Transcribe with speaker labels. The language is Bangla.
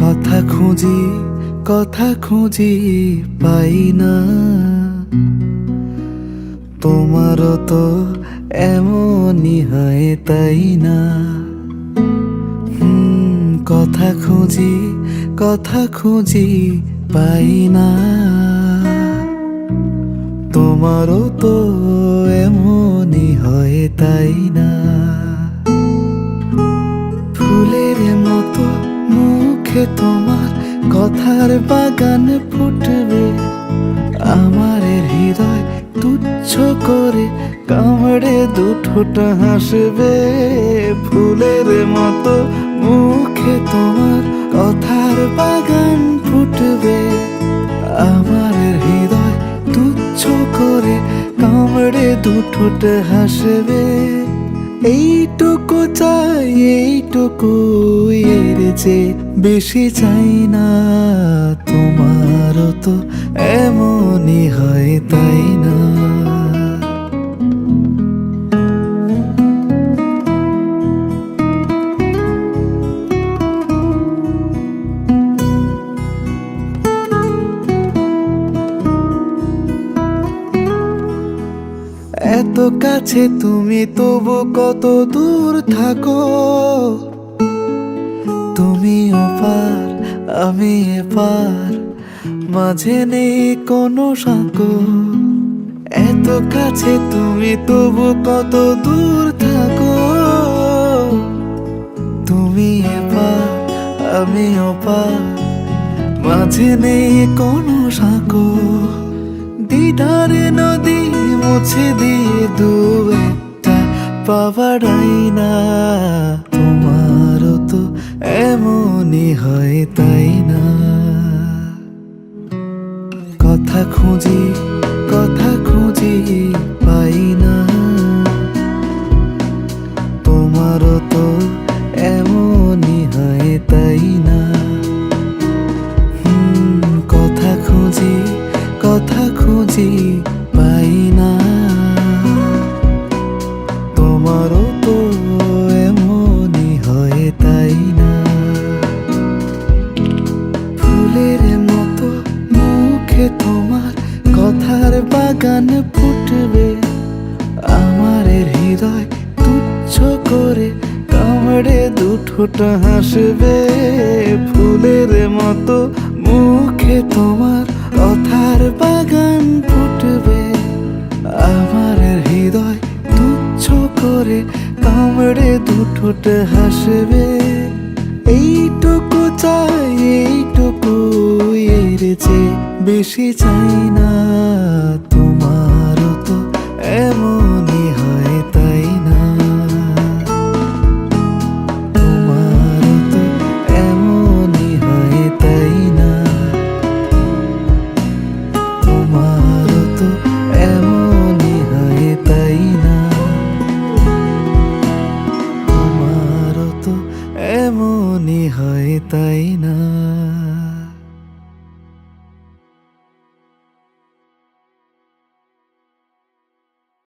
Speaker 1: কথা খুঁজি পাই না, তোমারও তো এমনই হয় তাই না। কথা খুঁজি পাই না, তোমারও তো এমনই হয় তাই না। ফুলের মতো মুখে তোমার কথার বাগান ফুটবে, আমার হৃদয় তুচ্ছ করে কামড়ে দুঠোঁটা হাসবে। ফুলের মতো মুখে তোমার কথার বাগান ফুটবে, আমার হৃদয় তুচ্ছ করে কামড়ে দুঠোঁটা হাসবে। এইটুকু চাই, এইটুকু এর যে বেশি চাই না, তোমারও তো এমনই হয় তাই না। এত কাছে তুমি তবু কত দূর থাকো, তুমি ওপার আমি এপার, মাঝে নেই কোনো সাঁকো। এত কাছে তুমি তবু কত দূর থাকো, তুমি এপার আমি ওপার, মাঝে নেই কোনো সাঁকো। দ্বিধারে নদী মুছে দিয়ে দু একটা পাবাড়াই না, তোমারও তো এমনই হয় তাই না। কথা খুঁজি পাই না, তোমারও তো এমনই হয় তাই না। কথা খুঁজি পাই না, তোমারও তো এমনই হয় তাই না। ফুলের মতো মুখে তোমার কথার বাগান ফুটবে, আমার হৃদয় তুচ্ছ করে কামড়ে দুঠোঁটা হাসবে। ফুলের মতো মুখে তোমার কথার বাগান ফুটবে, আমার হৃদয় তুচ্ছ করে কামড়ে দুঠোঁটা হাসবে। এইটুকু চাই, এইটুকু এর যে বেশি চাই না, তোমারও তো এমনই হয় তাই না। তোমারও তো এমনই হয় তাই না, তোমারও তো এমনই হয় তাই না, তোমারও তো এমনই হয় তাই না।